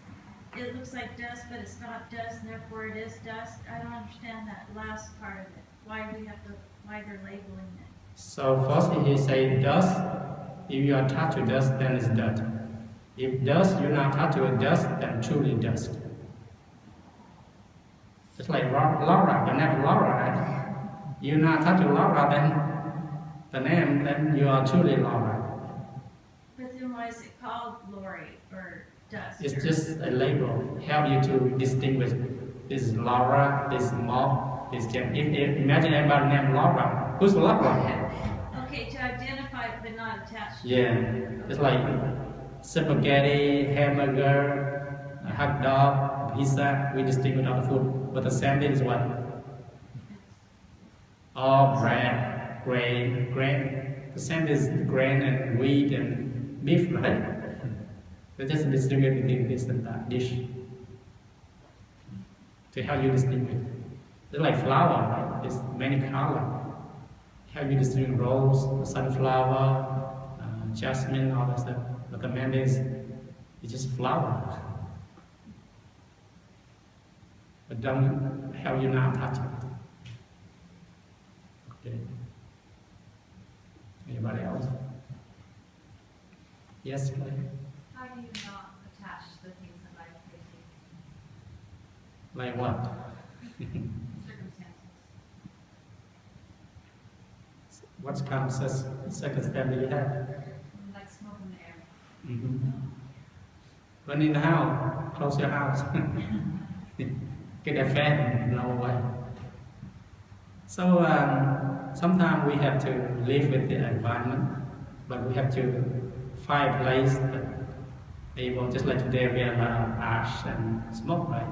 Speaker 2: it looks like dust, but it's not dust, and therefore it is dust. I don't understand that last part of it. Why they're labeling it.
Speaker 1: So first he say dust. If you are attached to dust, then it's dirt. If dust, you're not attached to a dust, then truly dust. It's like Laura, the name Laura, right? You're not attached to Laura, then the name, then you are truly Laura.
Speaker 2: But then why is it called Lori or dust?
Speaker 1: It's just a label, help you to distinguish. This is Laura, this is Mob, this is Jen. Imagine everybody named Laura. Who's Laura?
Speaker 2: Okay, to identify it but not attached.
Speaker 1: Yeah, it's like spaghetti, hamburger, hot dog, pizza. We distinguish all the food, but the same thing is what? All bread, grain. The same is grain and wheat and beef, right? They just distinguish between this and that dish to help you distinguish. It's like flour, right? It's many colors. Help you distinguish rose, sunflower, jasmine, all that stuff. But the main is it's just flour. But don't help you not touch it. Okay. Anybody else? Yes, Clay?
Speaker 3: How do you not attach the things that life gives you?
Speaker 1: Like what?
Speaker 3: Circumstances.
Speaker 1: What kind of circumstance do you have?
Speaker 3: Like smoke in the air.
Speaker 1: When in the house, close your house. Get a fan, no way. So sometimes we have to live with the environment, but we have to find a place that able, just like today we have ash and smoke, right?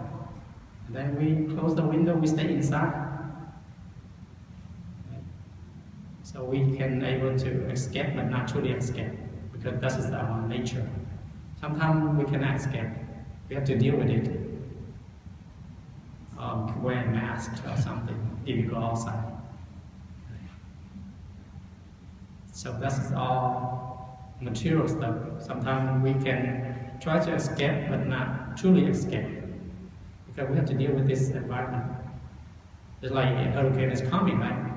Speaker 1: And then we close the window, we stay inside. So we can able to escape, but not truly escape, because that is our nature. Sometimes we cannot escape. We have to deal with it. Wear a mask or something if you go outside. So that's all material stuff. Sometimes we can try to escape, but not truly escape, because we have to deal with this environment. It's like a hurricane is coming, right?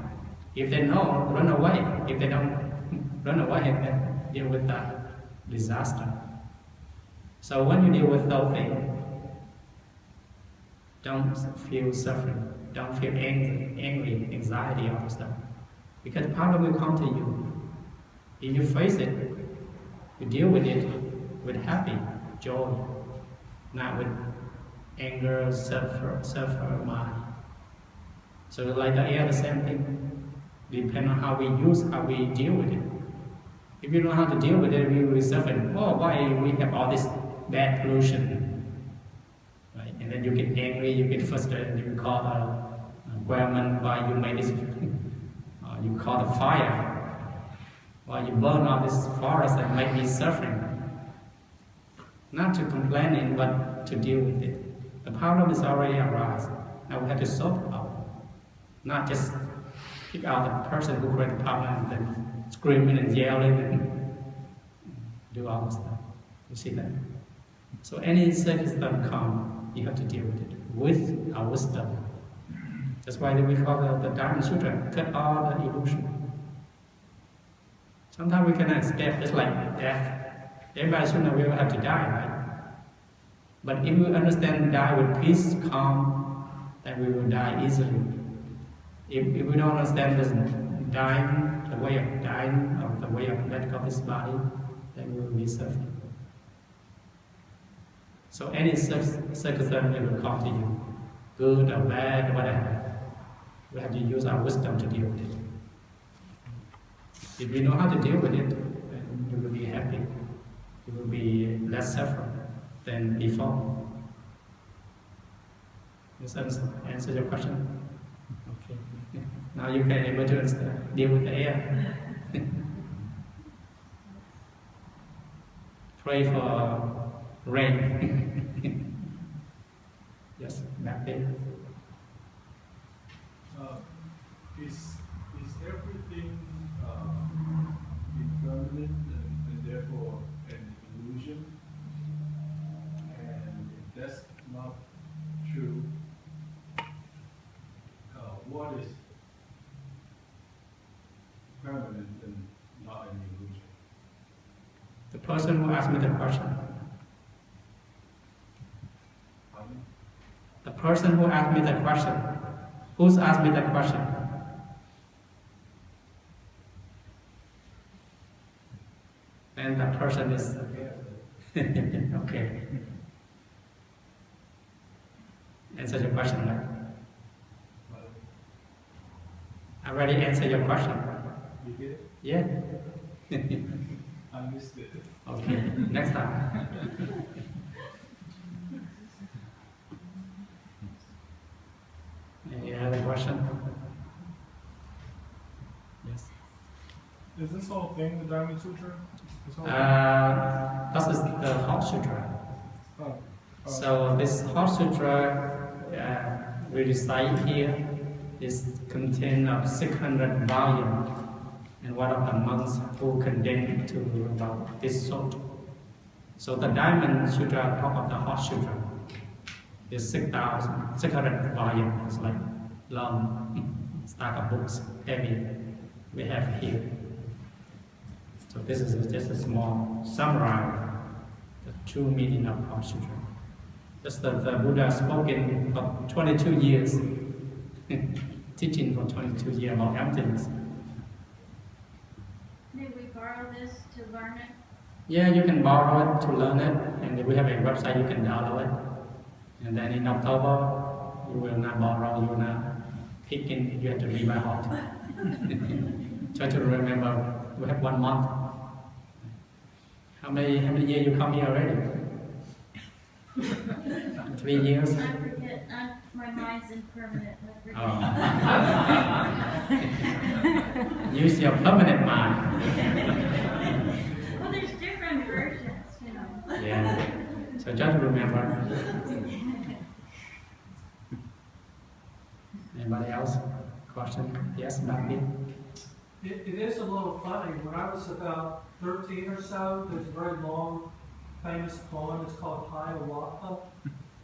Speaker 1: If they know, run away. If they don't run away, then deal with that disaster. So when you deal with those things, don't feel suffering, don't feel angry, anxiety, all that stuff. Because problem will come to you. If you face it, you deal with it with happy, joy, not with anger, suffer mind. So like the air, the same thing. Depend on how we use, how we deal with it. If you know how to deal with it, we will suffer. Oh, why we have all this bad pollution? Right? And then you get angry, you get frustrated, you call the government why you made this. You call the fire, why you burn all this forest and make me suffering. Not to complain, but to deal with it. The problem is already arise. Now we have to solve the problem, not just pick out the person who created the problem and then screaming and yelling and do all this stuff. You see that? So any circumstance come, you have to deal with it with our wisdom. That's why we call the Dharma Sutra, cut all the illusion. Sometimes we cannot escape, it's like death. Everybody sooner we will have to die, right? But if we understand die with peace, calm, then we will die easily. If we don't understand this dying, the way of dying, or the way of letting go of this body, then we will be suffering. So any circumstance will come to you, good or bad, whatever. We have to use our wisdom to deal with it. If you know how to deal with it, then you will be happy. You will be less suffering than before. Does that answer your question? Okay. Now you can able to deal with the air. Pray for rain. Yes, back there.
Speaker 4: Is everything impermanent and therefore an illusion? And if that's permanent and not an illusion?
Speaker 1: The person who asked me the question.
Speaker 4: Pardon?
Speaker 1: The person who asked me the question. Who's asked me the question? And the person is okay. Answer your question, right? I already answered your question.
Speaker 4: You get it?
Speaker 1: Yeah.
Speaker 4: I missed it.
Speaker 1: Okay, next time. Any other question? Yes.
Speaker 4: Is this whole thing the Dharma Sutra? This whole
Speaker 1: This is the Hot Sutra.
Speaker 4: oh.
Speaker 1: So this Hot Sutra we recite here is contained of 600 volumes, and one of the monks who condemned to about this sort. So the Diamond Sutra, top of the Hot Sutra, is 600 volumes. It's like long stack of books, heavy. We have here. So this is just a small summary, the true meaning of Hot Sutra. Just that the Buddha spoken for 22 years, teaching for 22 years about emptiness.
Speaker 2: May we borrow this to learn it?
Speaker 1: Yeah, you can borrow it to learn it, and we have a website you can download it. And then in October, you will not borrow, you will not pick in, you have to read by heart. Try to remember, we have 1 month. How many years you come here already? 3 years?
Speaker 2: I forget, my mind's impermanent. I forget.
Speaker 1: Use your permanent mind.
Speaker 2: Well, there's different versions, you know.
Speaker 1: Yeah. So just remember. Anybody else? Question? Yes, Bobby?
Speaker 5: It is a little funny. When I was about 13 or so, there's a very long, famous poem. It's called Hiawatha.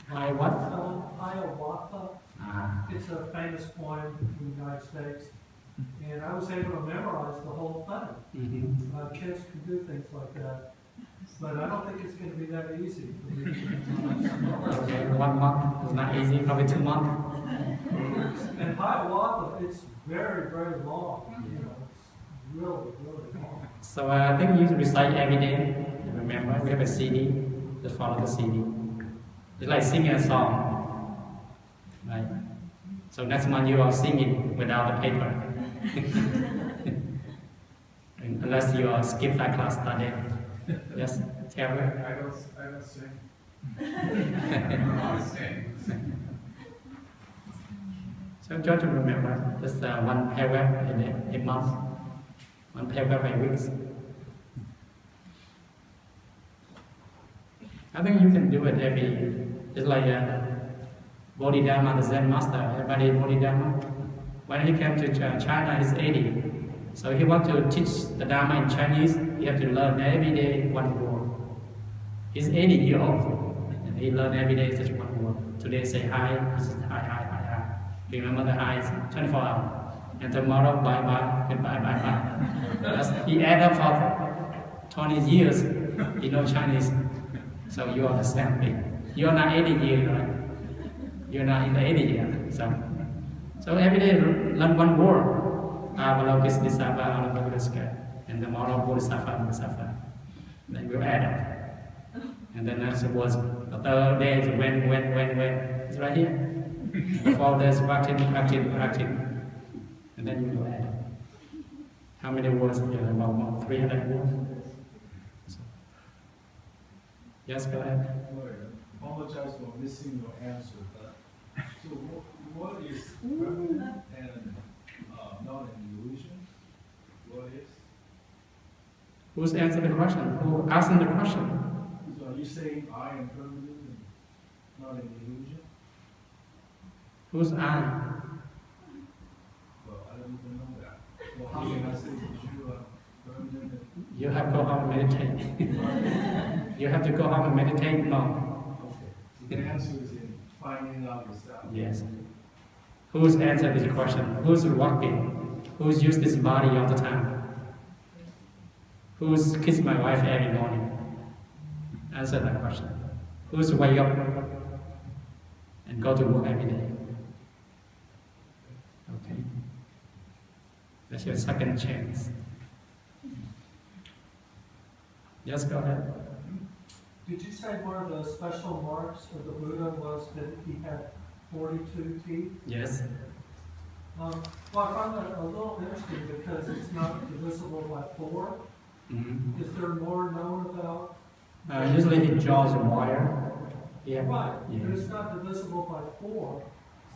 Speaker 1: Hi, what?
Speaker 5: Hiawatha. It's a famous poem in the United States. And I was able to memorize the whole thing. Kids can do things like that. But I don't think it's going to be that easy for me.
Speaker 1: Okay, 1 month is not easy, probably 2 months.
Speaker 5: And Hiawatha, it's very, very long. You know, it's really, really long.
Speaker 1: So I think you recite every day. Remember, we have a CD. Just follow the CD. It's like singing a song, right? So next month you are singing without the paper, unless you are skip that class study. Yes, tell me.
Speaker 4: I don't sing.
Speaker 1: So try to remember just one paragraph in a month, one paragraph a week. I think you can do it it's like Bodhidharma, the Zen master. Everybody Bodhidharma. When he came to China, he's 80. So he wants to teach the Dharma in Chinese, he have to learn every day one word. He's 80 years old, and he learn every day just one word. Today say hi, he says hi, hi, hi, hi. Remember the hi is 24 hours. And tomorrow, bye, bye, goodbye, bye, bye. He added up for 20 years, he knows Chinese. So you are the same thing. You're not 80 years, right? You're not in the 80 years. So every day learn one word. And tomorrow Bodhisattva. Then we'll add up. And then next was the third day is when. It's right here. The 4 days practice. And then you will add up. How many words? About 300 words. Yes, go ahead.
Speaker 4: I apologize for missing your answer, but so what is permanent and not an illusion? What is?
Speaker 1: Who's answering the question? Who asking the question?
Speaker 4: So are you saying I am permanent and not an illusion?
Speaker 1: Who's I?
Speaker 4: Well, I don't even know that. Well, how can I say that you are permanent?
Speaker 1: You have to go home and meditate. You have to go home and meditate? No.
Speaker 4: Okay. So the answer is in finding out yourself.
Speaker 1: Yes. Who's answered this question? Who's walking? Who's used this body all the time? Who's kissed my wife every morning? Answer that question. Who's wake up and go to work every day? Okay. That's your second chance. Yes, go ahead.
Speaker 5: Did you say one of the special marks of the Buddha was that he had 42 teeth?
Speaker 1: Yes.
Speaker 5: Well, I find that a little interesting because it's not divisible by 4.
Speaker 1: Mm-hmm.
Speaker 5: Is there more known about?
Speaker 1: Usually he draws a wire. Yeah.
Speaker 5: Right,
Speaker 1: Yeah.
Speaker 5: but it's not divisible by 4.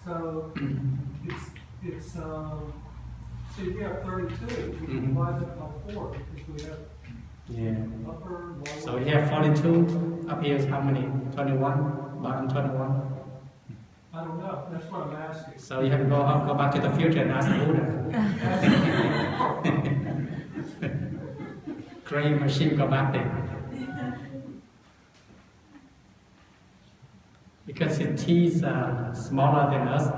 Speaker 5: So it's so you have 32. We can divide it by 4 because we have upper, lower.
Speaker 1: So we have 42. Up here is how many? 21. Bottom 21.
Speaker 5: I don't know. That's what I'm asking.
Speaker 1: So you have to go back to the future and ask Buddha. Create machine go back there. Because his teeth are smaller than us,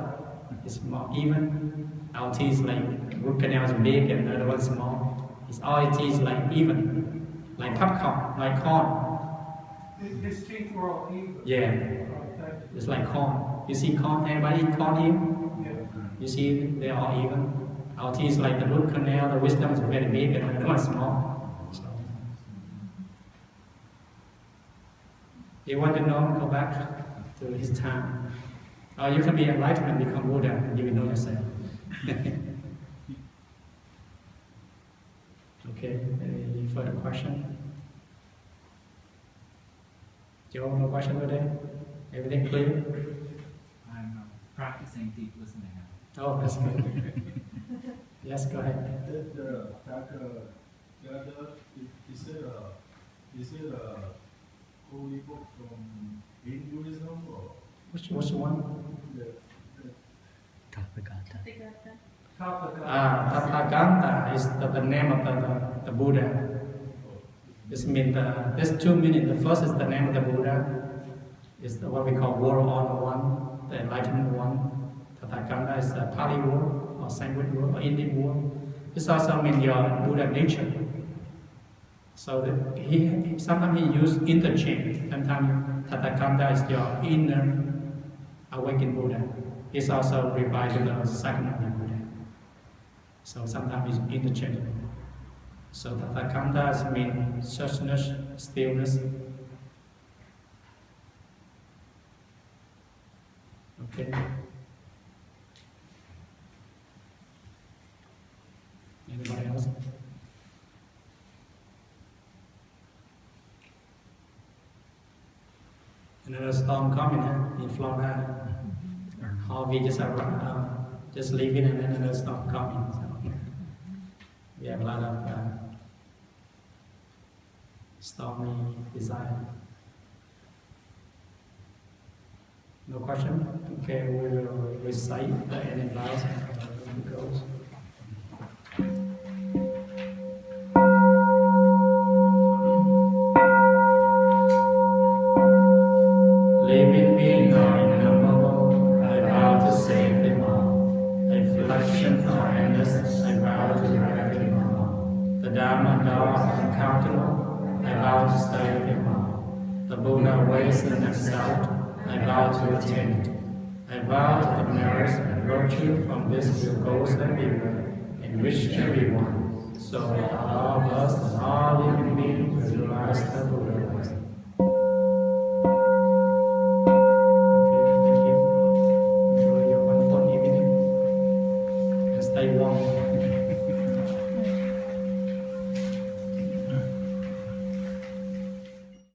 Speaker 1: it's more even. Our teeth like root canal is big and the other one small. It's all his teeth like even, like popcorn, like corn.
Speaker 5: His teeth were all even.
Speaker 1: Yeah, it's like corn. You see corn? Anybody eat corn here?
Speaker 5: Yeah.
Speaker 1: You see they're all even. Our teeth like the root canal, the wisdom is very big and the other one small. So, you want to know? Go back to his time. Or you can be enlightened and become Buddha and you will know yourself. Okay, any further question? Joe, no question today? Everything clear?
Speaker 6: I'm practicing deep listening.
Speaker 1: Oh, that's good. Yes, go ahead.
Speaker 4: The is it a holy book from Hinduism or?
Speaker 1: Which one? Tathagata is the name of the Buddha. This means there's 2 meanings. The first is the name of the Buddha. It's what we call world on one, the enlightened one. Tathagata is a Pali word or Sanskrit word or Indian word. This also means your Buddha nature. So sometimes he uses interchange. Sometimes Tathagata is your inner awakened Buddha. It's also referred to the second Buddha. So sometimes it's interchangeable. So Tathagata means suchness, stillness. Okay. Anybody else? Another storm coming in Florida. Harvey just leaving and then another storm coming. So we have a lot of stormy desire. No question? Okay, we will recite the ending vows and it goes. Living being or innumerable, I vow to save them all. Affliction or endless, I vow to drive them all. The Dharma door uncountable, I vow to stay them all. The Buddha ways and exalt, I vow to attain it. I vow to the merits and virtue from this will goes everywhere, enrich everyone, so that all of us and all living beings will realize the Buddha.